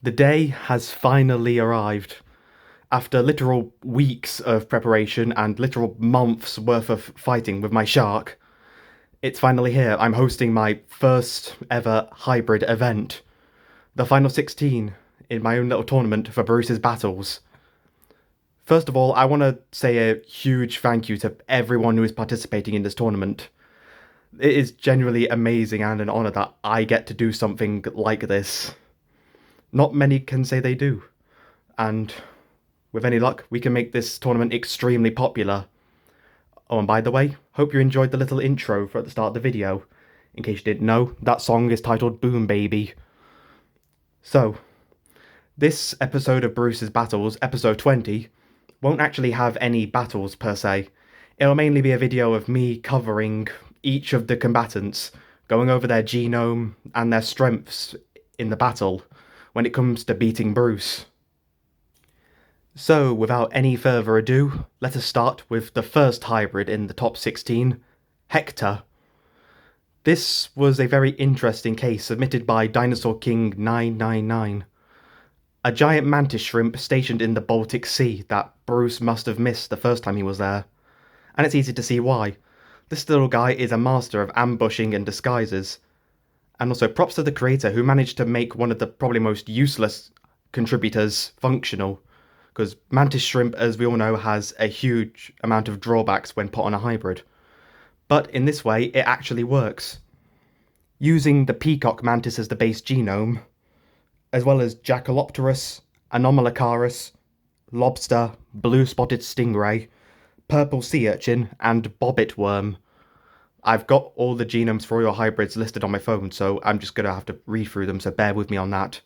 The day has finally arrived. After literal weeks of preparation and literal months worth of fighting with my shark, it's finally here. I'm hosting my first ever hybrid event. The final 16 in my own little tournament for Bruce's Battles. First of all, I want to say a huge thank you to everyone who is participating in this tournament. It is genuinely amazing and an honour that I get to do something like this. Not many can say they do. And with any luck, we can make this tournament extremely popular. Oh, and by the way, hope you enjoyed the little intro for at the start of the video. In case you didn't know, that song is titled Boom Baby. So, this episode of Bruce's Battles, episode 20, won't actually have any battles per se. It'll mainly be a video of me covering each of the combatants, going over their genome and their strengths in the battle when it comes to beating Bruce. So, without any further ado, let us start with the first hybrid in the top 16, Hector. This was a very interesting case submitted by Dinosaur King 999. A giant mantis shrimp stationed in the Baltic Sea that Bruce must have missed the first time he was there. And it's easy to see why. This little guy is a master of ambushing and disguises. And also props to the creator who managed to make one of the probably most useless contributors functional. Because mantis shrimp, as we all know, has a huge amount of drawbacks when put on a hybrid. But in this way, it actually works. Using the peacock mantis as the base genome, as well as Jackalopterus, Anomalocaris, lobster, blue-spotted stingray, purple sea urchin, and bobbit worm. I've got all the genomes for all your hybrids listed on my phone, so I'm just going to have to read through them, so bear with me on that.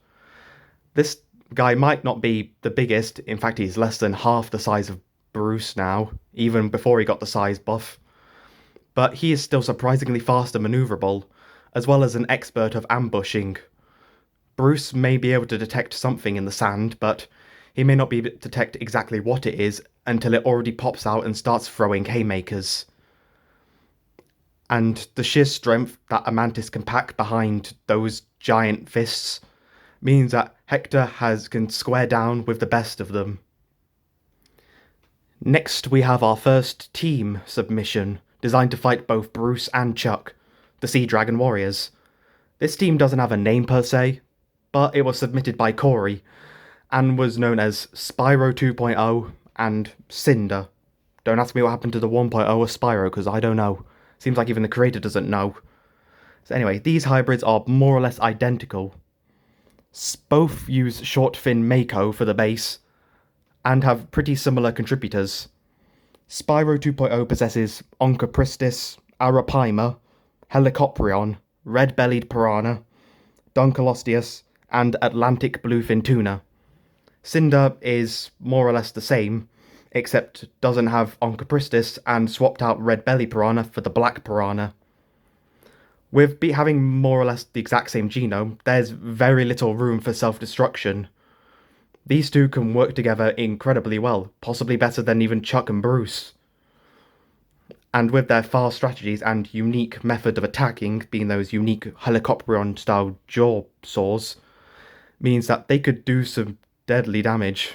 This guy might not be the biggest, in fact he's less than half the size of Bruce now, even before he got the size buff. But he is still surprisingly fast and manoeuvrable, as well as an expert of ambushing. Bruce may be able to detect something in the sand, but he may not be able to detect exactly what it is until it already pops out and starts throwing haymakers. And the sheer strength that a mantis can pack behind those giant fists means that Hector can square down with the best of them. Next we have our first team submission, designed to fight both Bruce and Chuck, the Sea Dragon Warriors. This team doesn't have a name per se, but it was submitted by Corey, and was known as Spyro 2.0 and Cinder. Don't ask me what happened to the 1.0 of Spyro, because I don't know. Seems like even the creator doesn't know. So anyway, these hybrids are more or less identical. Both use short fin Mako for the base, and have pretty similar contributors. Spyro 2.0 possesses Onchopristis, Arapaima, Helicoprion, red-bellied piranha, Dunkleosteus, and Atlantic bluefin tuna. Cinder is more or less the same, except doesn't have Onchopristis and swapped out red-belly piranha for the black piranha. With having more or less the exact same genome, there's very little room for self-destruction. These two can work together incredibly well, possibly better than even Chuck and Bruce. And with their fast strategies and unique method of attacking, being those unique Helicoprion-style jaw saws, means that they could do some deadly damage.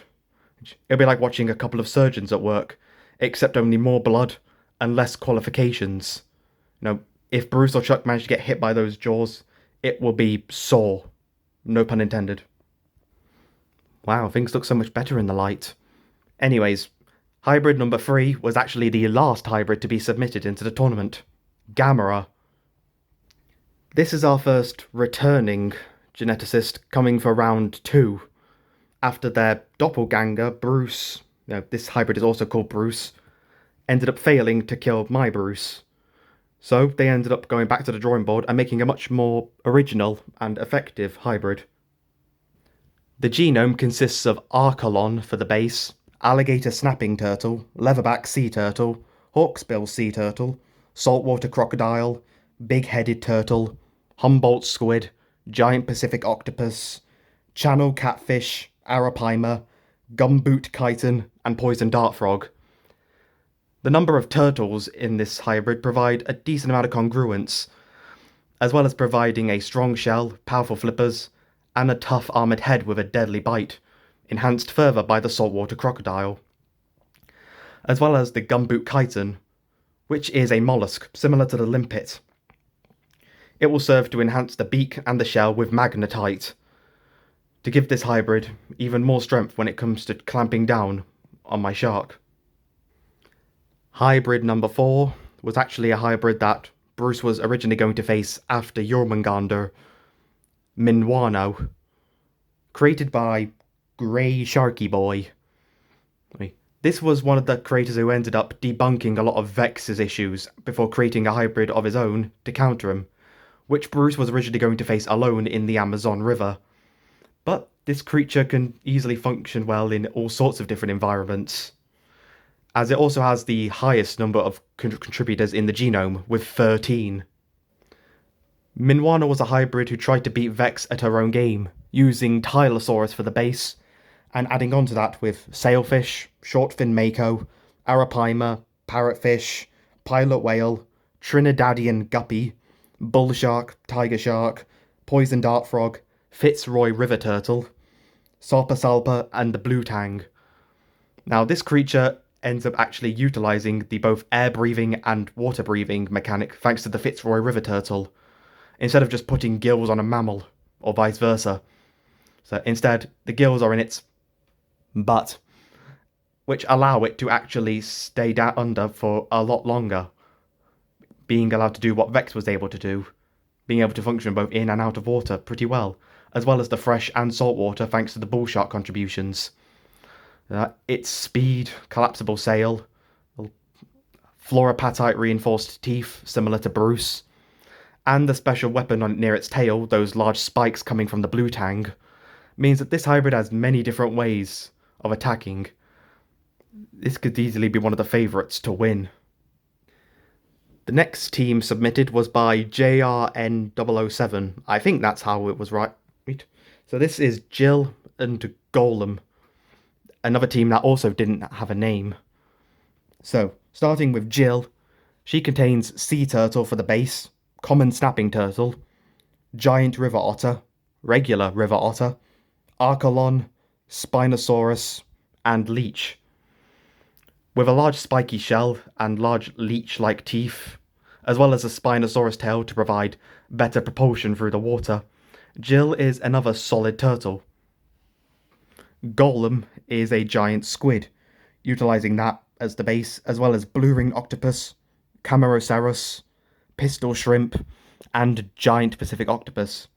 It'll be like watching a couple of surgeons at work, except only more blood and less qualifications. If Bruce or Chuck manage to get hit by those jaws, it will be sore. No pun intended. Wow, things look so much better in the light. Anyways, hybrid number 3 was actually the last hybrid to be submitted into the tournament. Gamera. This is our first returning geneticist coming for round 2. After their doppelganger, Bruce, this hybrid is also called Bruce, ended up failing to kill my Bruce. So they ended up going back to the drawing board and making a much more original and effective hybrid. The genome consists of Archelon for the base, alligator snapping turtle, leatherback sea turtle, hawksbill sea turtle, saltwater crocodile, big-headed turtle, Humboldt squid, giant Pacific octopus, channel catfish, arapaima, gumboot chiton, and poison dart frog. The number of turtles in this hybrid provide a decent amount of congruence, as well as providing a strong shell, powerful flippers, and a tough armoured head with a deadly bite, enhanced further by the saltwater crocodile, as well as the gumboot chiton, which is a mollusk similar to the limpet. It will serve to enhance the beak and the shell with magnetite, to give this hybrid even more strength when it comes to clamping down on my shark. Hybrid number 4 was actually a hybrid that Bruce was originally going to face after Jormungandr, Minuano, created by Grey Sharky Boy. This was one of the creators who ended up debunking a lot of Vex's issues before creating a hybrid of his own to counter him, which Bruce was originally going to face alone in the Amazon River. But this creature can easily function well in all sorts of different environments, as it also has the highest number of contributors in the genome, with 13. Minuano was a hybrid who tried to beat Vex at her own game, using Tylosaurus for the base, and adding on to that with sailfish, short-fin mako, arapaima, parrotfish, pilot whale, Trinidadian guppy, bull shark, tiger shark, poison dart frog, Fitzroy river turtle, Salpa salpa, and the blue tang. Now this creature ends up actually utilising the both air-breathing and water-breathing mechanic thanks to the Fitzroy river turtle, instead of just putting gills on a mammal, or vice versa. So instead, the gills are in its butt, which allow it to actually stay down under for a lot longer, being allowed to do what Vex was able to do, being able to function both in and out of water pretty well, as well as the fresh and salt water thanks to the bull shark contributions. Its speed, collapsible sail, fluorapatite reinforced teeth similar to Bruce, and the special weapon on near its tail, those large spikes coming from the blue tang, means that this hybrid has many different ways of attacking. This could easily be one of the favourites to win. The next team submitted was by JRN007. I think that's how it was right. So this is Jill and Golem, another team that also didn't have a name. So, starting with Jill, she contains sea turtle for the base, common snapping turtle, giant river otter, regular river otter, archelon, spinosaurus, and leech. With a large spiky shell and large leech-like teeth, as well as a spinosaurus tail to provide better propulsion through the water, Jill is another solid turtle. Golem is a giant squid, utilising that as the base, as well as blue-ringed octopus, Camarasaurus, pistol shrimp, and giant Pacific octopus.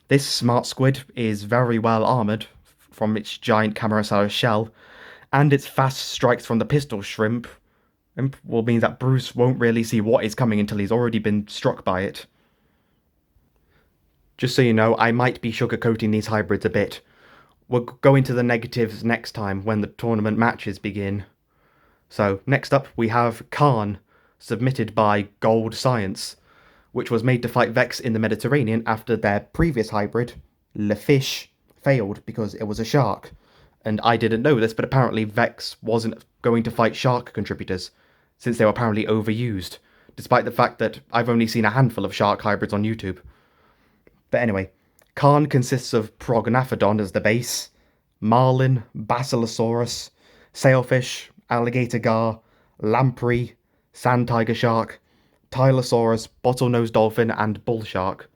This smart squid is very well armoured from its giant Camarasaurus shell, and its fast strikes from the pistol shrimp will mean that Bruce won't really see what is coming until he's already been struck by it. Just so you know, I might be sugarcoating these hybrids a bit. We'll go into the negatives next time when the tournament matches begin. So, next up we have Khan, submitted by Gold Science, which was made to fight Vex in the Mediterranean after their previous hybrid, Le Fish, failed because it was a shark. And I didn't know this, but apparently Vex wasn't going to fight shark contributors, since they were apparently overused, despite the fact that I've only seen a handful of shark hybrids on YouTube. But anyway, Khan consists of Prognathodon as the base, marlin, basilosaurus, sailfish, alligator gar, lamprey, sand tiger shark, Tylosaurus, bottlenose dolphin, and bull shark.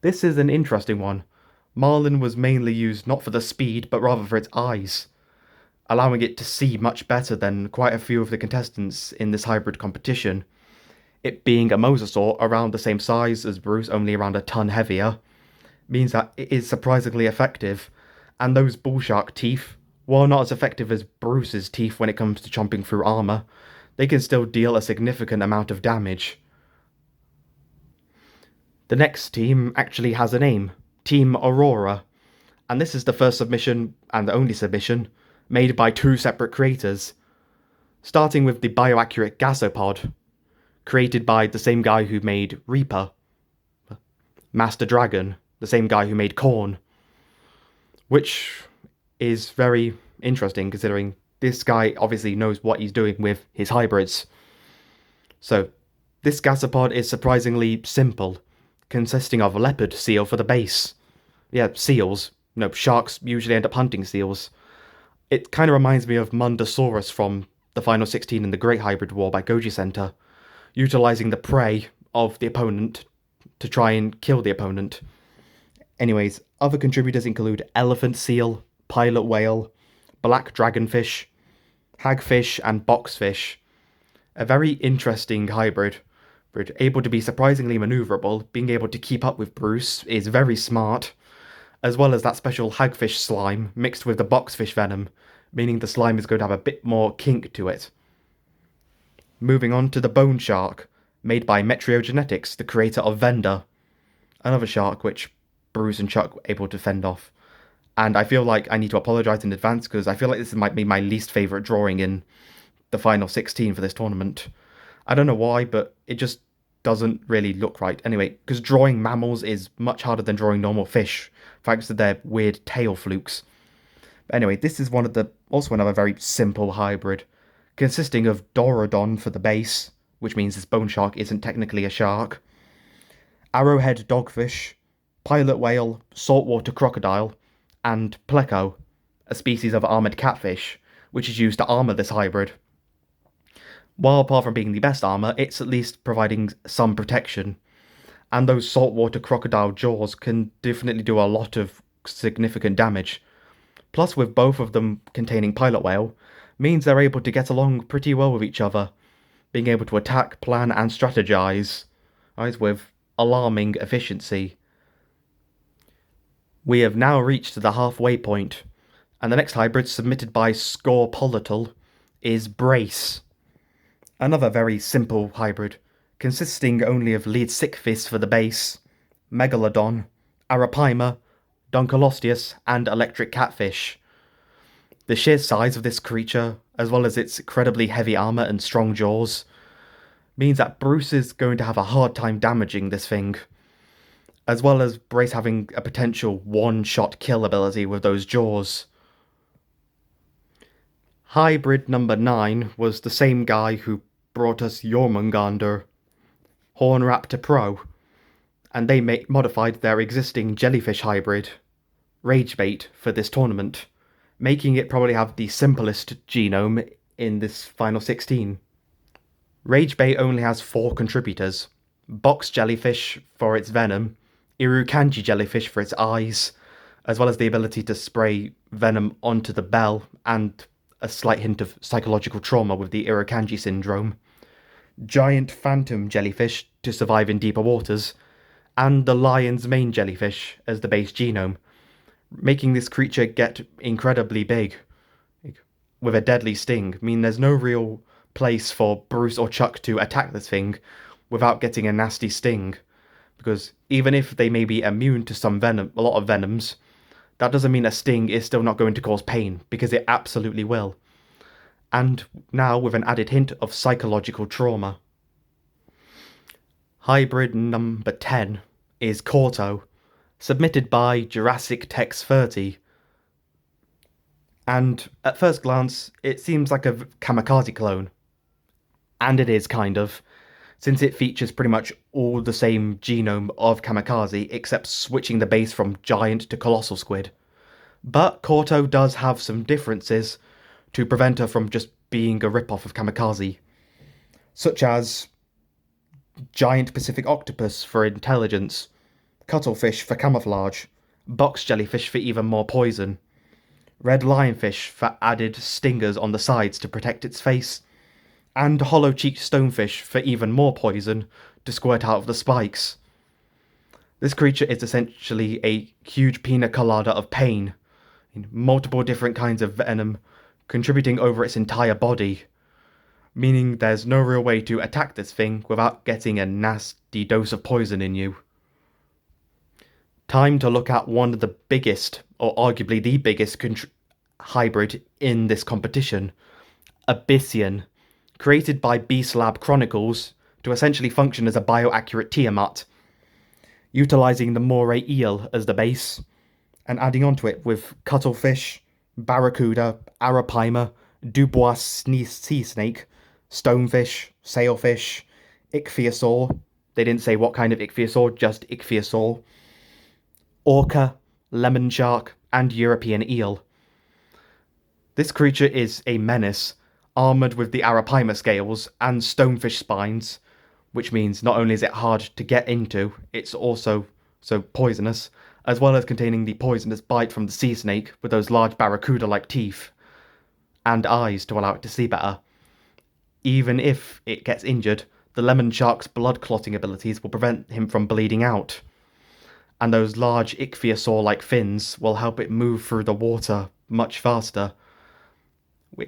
This is an interesting one. Marlin was mainly used not for the speed, but rather for its eyes, allowing it to see much better than quite a few of the contestants in this hybrid competition. It being a mosasaur around the same size as Bruce, only around a ton heavier, means that it is surprisingly effective, and those bull shark teeth, while not as effective as Bruce's teeth when it comes to chomping through armour, they can still deal a significant amount of damage. The next team actually has a name, Team Aurora, and this is the first submission, and the only submission, made by two separate creators, starting with the bioaccurate Gasopod, created by the same guy who made Reaper, Master Dragon, the same guy who made Korn, which is very interesting considering this guy obviously knows what he's doing with his hybrids. So, this Gasopod is surprisingly simple, consisting of a leopard seal for the base, Yeah, seals. No, sharks usually end up hunting seals. It kind of reminds me of Mundosaurus from the Final 16 in the Great Hybrid War by Goji Center, utilizing the prey of the opponent to try and kill the opponent. Anyways, other contributors include elephant seal, pilot whale, black dragonfish, hagfish, and boxfish. A very interesting hybrid, able to be surprisingly maneuverable, being able to keep up with Bruce is very smart, as well as that special hagfish slime mixed with the boxfish venom, meaning the slime is going to have a bit more kink to it. Moving on to the bone shark, made by Metriogenetics, the creator of Vendor, another shark which Bruce and Chuck were able to fend off. And I feel like I need to apologise in advance because I feel like this might be my least favourite drawing in the final 16 for this tournament. I don't know why, but it just doesn't really look right. Anyway, because drawing mammals is much harder than drawing normal fish, thanks to their weird tail flukes. But anyway, this is also another very simple hybrid, consisting of Dorodon for the base, which means this bone shark isn't technically a shark, arrowhead dogfish, pilot whale, saltwater crocodile, and pleco, a species of armoured catfish, which is used to armour this hybrid. While apart from being the best armour, it's at least providing some protection, and those saltwater crocodile jaws can definitely do a lot of significant damage. Plus, with both of them containing pilot whale, means they're able to get along pretty well with each other, being able to attack, plan, and strategize with alarming efficiency. We have now reached the halfway point, and the next hybrid submitted by Score Polital is Brace. Another very simple hybrid, consisting only of lead Sickfist for the base, Megalodon, Arapaima, Dunkleosteus, and Electric Catfish. The sheer size of this creature, as well as its incredibly heavy armour and strong jaws, means that Bruce is going to have a hard time damaging this thing, as well as Brace having a potential one-shot kill ability with those jaws. Hybrid number 9 was the same guy who brought us Jormungandr, Hornraptor Pro, and they modified their existing jellyfish hybrid, Ragebait, for this tournament, making it probably have the simplest genome in this final 16. Ragebait only has 4 contributors: box jellyfish for its venom, Irukandji jellyfish for its eyes, as well as the ability to spray venom onto the bell, and a slight hint of psychological trauma with the Irukandji syndrome, giant phantom jellyfish to survive in deeper waters, and the lion's mane jellyfish as the base genome, making this creature get incredibly big, with a deadly sting. I mean, there's no real place for Bruce or Chuck to attack this thing without getting a nasty sting, because even if they may be immune to a lot of venoms, that doesn't mean a sting is still not going to cause pain, because it absolutely will. And now with an added hint of psychological trauma. Hybrid number 10 is Corto, submitted by Jurassic Tex 30. And at first glance, it seems like a Kamikaze clone. And it is, kind of, since it features pretty much all the same genome of Kamikaze, except switching the base from giant to colossal squid. But Corto does have some differences to prevent her from just being a rip-off of Kamikaze, such as giant Pacific octopus for intelligence, cuttlefish for camouflage, box jellyfish for even more poison, red lionfish for added stingers on the sides to protect its face, and hollow-cheeked stonefish for even more poison to squirt out of the spikes. This creature is essentially a huge pina colada of pain, in multiple different kinds of venom contributing over its entire body, meaning there's no real way to attack this thing without getting a nasty dose of poison in you. Time to look at one of the biggest, or arguably the biggest hybrid in this competition, Abyssian, created by Beast Lab Chronicles to essentially function as a bio-accurate Tiamat, utilising the moray eel as the base, and adding onto it with cuttlefish, barracuda, arapaima, Dubois sea snake, stonefish, sailfish, ichthyosaur, they didn't say what kind of ichthyosaur, just ichthyosaur, orca, lemon shark, and European eel. This creature is a menace, armoured with the Arapaima scales and stonefish spines, which means not only is it hard to get into, it's also so poisonous, as well as containing the poisonous bite from the sea snake with those large barracuda-like teeth and eyes to allow it to see better. Even if it gets injured, the lemon shark's blood clotting abilities will prevent him from bleeding out, and those large ichthyosaur-like fins will help it move through the water much faster,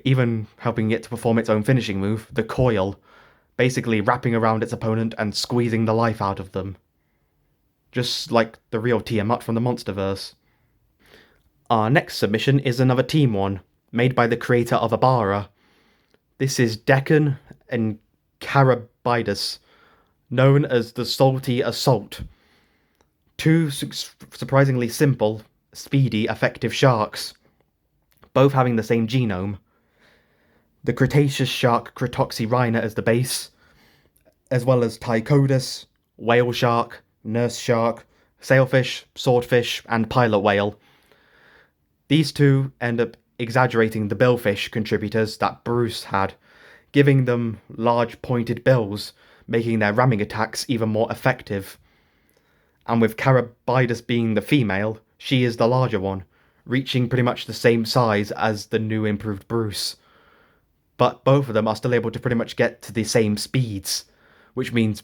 even helping it to perform its own finishing move, the coil, basically wrapping around its opponent and squeezing the life out of them. Just like the real Tiamat from the Monsterverse. Our next submission is another team one, made by the creator of Aurora. This is Deccan and Carabidus, known as the Salty Assault. Two surprisingly simple, speedy, effective sharks, both having the same genome. The Cretaceous shark Cretoxyrhina as the base, as well as Tychodus, whale shark, nurse shark, sailfish, swordfish, and pilot whale. These two end up exaggerating the billfish contributors that Bruce had, giving them large pointed bills, making their ramming attacks even more effective. And with Carabidus being the female, she is the larger one, reaching pretty much the same size as the new improved Bruce. But both of them are still able to pretty much get to the same speeds, which means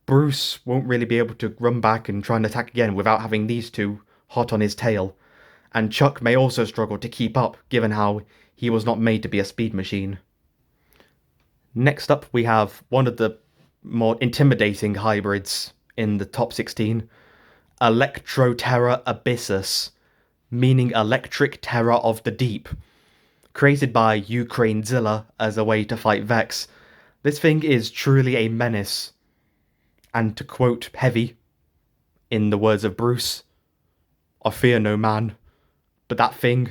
Bruce won't really be able to run back and try and attack again without having these two hot on his tail, and Chuck may also struggle to keep up given how he was not made to be a speed machine. Next up we have one of the more intimidating hybrids in the top 16, Electroterror Abyssus, meaning electric terror of the deep. Created by Ukrainezilla as a way to fight Vex, this thing is truly a menace. And to quote Heavy, in the words of Bruce, "I fear no man, but that thing,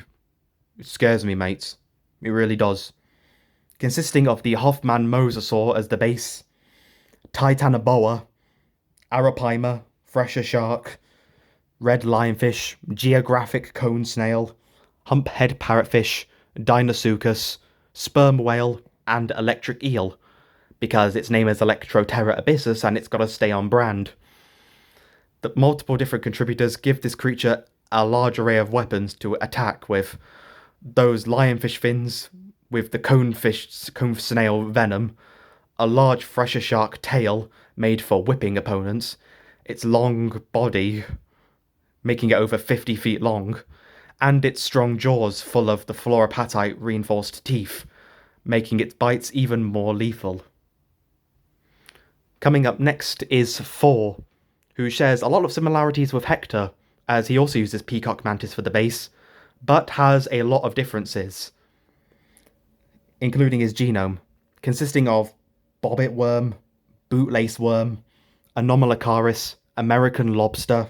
it scares me, mates. It really does." Consisting of the Hoffman Mosasaur as the base, Titanoboa, Arapaima, Thresher Shark, Red Lionfish, Geographic Cone Snail, Humphead Parrotfish, Dinosuchus, Sperm Whale, and Electric Eel, because its name is Electroterror Abyssus and it's got to stay on brand. The multiple different contributors give this creature a large array of weapons to attack with. Those lionfish fins, with the cone snail venom, a large Thresher Shark tail made for whipping opponents, its long body, making it over 50 feet long, and its strong jaws full of the fluoropatite reinforced teeth, making its bites even more lethal. Coming up next is Thor, who shares a lot of similarities with Hector, as he also uses Peacock Mantis for the base, but has a lot of differences, including his genome, consisting of bobbit worm, bootlace worm, Anomalocaris, American lobster,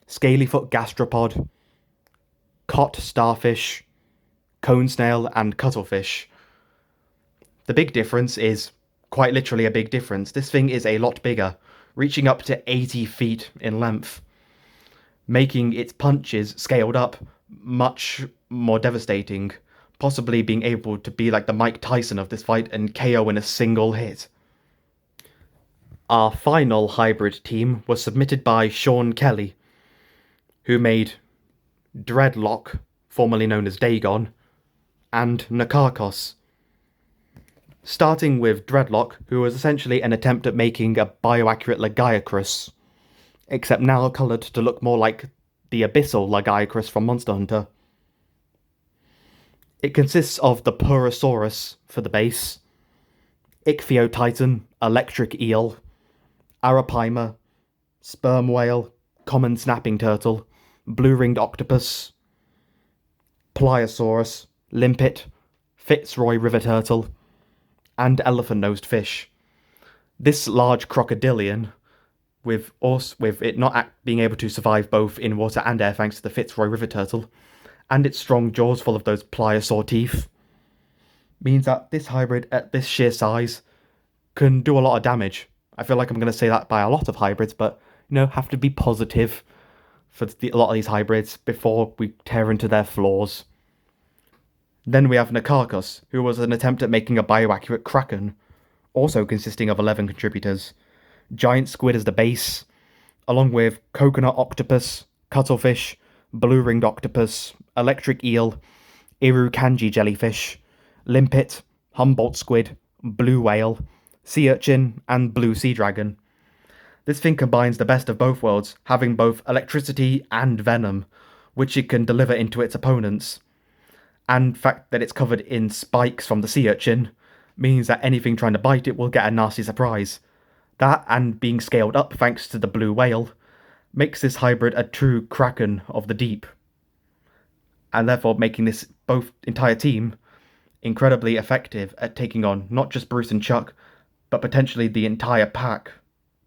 scalyfoot gastropod, cot starfish, cone snail, and cuttlefish. The big difference is quite literally a big difference. This thing is a lot bigger, reaching up to 80 feet in length, making its punches scaled up much more devastating, possibly being able to be like the Mike Tyson of this fight and KO in a single hit. Our final hybrid team was submitted by Sean Kelly, who made Dreadlock, formerly known as Dagon, and Narakos. Starting with Dreadlock, who was essentially an attempt at making a bioaccurate Lagiacrus, except now coloured to look more like the abyssal Lagiacrus from Monster Hunter. It consists of the Purosaurus for the base, Ichthyotitan, Electric Eel, Arapaima, Sperm Whale, Common Snapping Turtle, Blue-Ringed Octopus, Pliosaurus, Limpet, Fitzroy River Turtle, and Elephant-Nosed Fish. This large crocodilian, with it not being able to survive both in water and air thanks to the Fitzroy River Turtle, and its strong jaws full of those pliosaur teeth, means that this hybrid at this sheer size can do a lot of damage. I feel like I'm going to say that by a lot of hybrids, but, have to be positive. for a lot of these hybrids before we tear into their flaws. Then we have Narakos, who was an attempt at making a bioaccurate kraken, also consisting of 11 contributors. Giant squid as the base, along with coconut octopus, cuttlefish, blue-ringed octopus, electric eel, Irukandji jellyfish, limpet, Humboldt squid, blue whale, sea urchin, and blue sea dragon. This thing combines the best of both worlds, having both electricity and venom, which it can deliver into its opponents. And the fact that it's covered in spikes from the sea urchin means that anything trying to bite it will get a nasty surprise. That, and being scaled up thanks to the blue whale, makes this hybrid a true kraken of the deep. And therefore making this both entire team incredibly effective at taking on not just Bruce and Chuck, but potentially the entire pack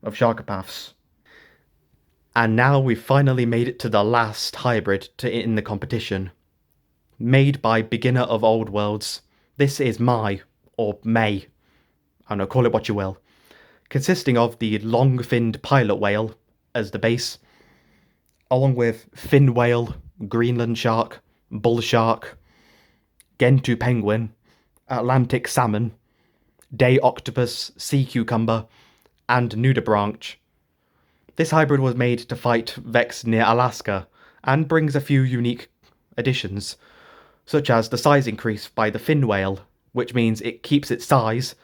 of Sharkopaths. And now we've finally made it to the last hybrid in the competition. Made by Beginner of Old Worlds, this is Mai, or May, I don't know, call it what you will, consisting of the long-finned pilot whale as the base, along with fin whale, Greenland shark, bull shark, Gentoo penguin, Atlantic salmon, day octopus, sea cucumber, and nudibranch. This hybrid was made to fight Vex near Alaska, and brings a few unique additions, such as the size increase by the fin whale, which means it keeps its size,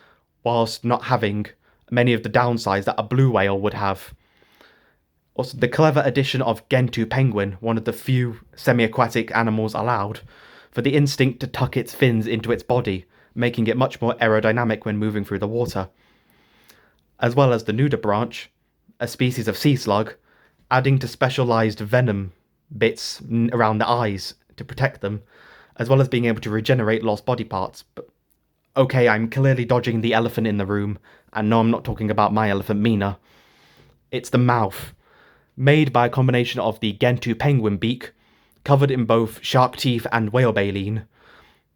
whilst not having many of the downsides that a blue whale would have. Also, the clever addition of Gentoo penguin, one of the few semi-aquatic animals allowed, for the instinct to tuck its fins into its body, making it much more aerodynamic when moving through the water. As well as the nudibranch, a species of sea slug, adding to specialised venom bits around the eyes to protect them, as well as being able to regenerate lost body parts. But okay, I'm clearly dodging the elephant in the room, and no, I'm not talking about my elephant Mina. It's the mouth, made by a combination of the Gentoo penguin beak, covered in both shark teeth and whale baleen,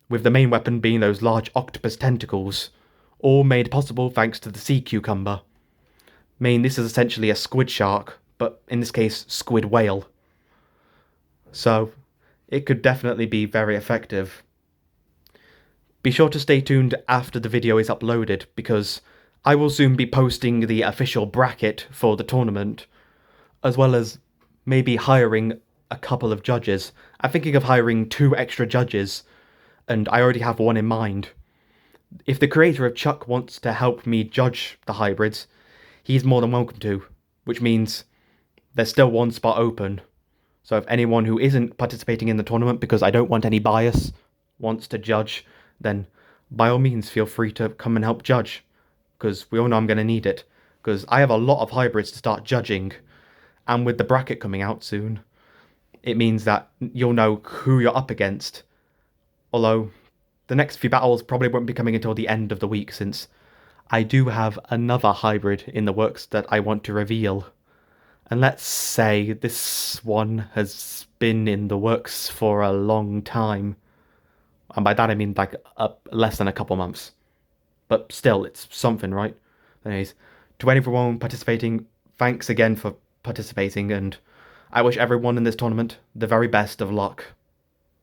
with the main weapon being those large octopus tentacles, all made possible thanks to the sea cucumber. This is essentially a squid shark, but in this case, squid whale. So, it could definitely be very effective. Be sure to stay tuned after the video is uploaded, because I will soon be posting the official bracket for the tournament, as well as maybe hiring a couple of judges. I'm thinking of hiring 2 extra judges, and I already have one in mind. If the creator of Chuck wants to help me judge the hybrids, he's more than welcome to, which means there's still one spot open. So if anyone who isn't participating in the tournament, because I don't want any bias, wants to judge, then by all means feel free to come and help judge, because we all know I'm going to need it, because I have a lot of hybrids to start judging, and with the bracket coming out soon, it means that you'll know who you're up against. Although, the next few battles probably won't be coming until the end of the week, since I do have another hybrid in the works that I want to reveal. And let's say this one has been in the works for a long time. And by that I mean like less than a couple months. But still, it's something, right? Anyways, to everyone participating, thanks again for participating, and I wish everyone in this tournament the very best of luck.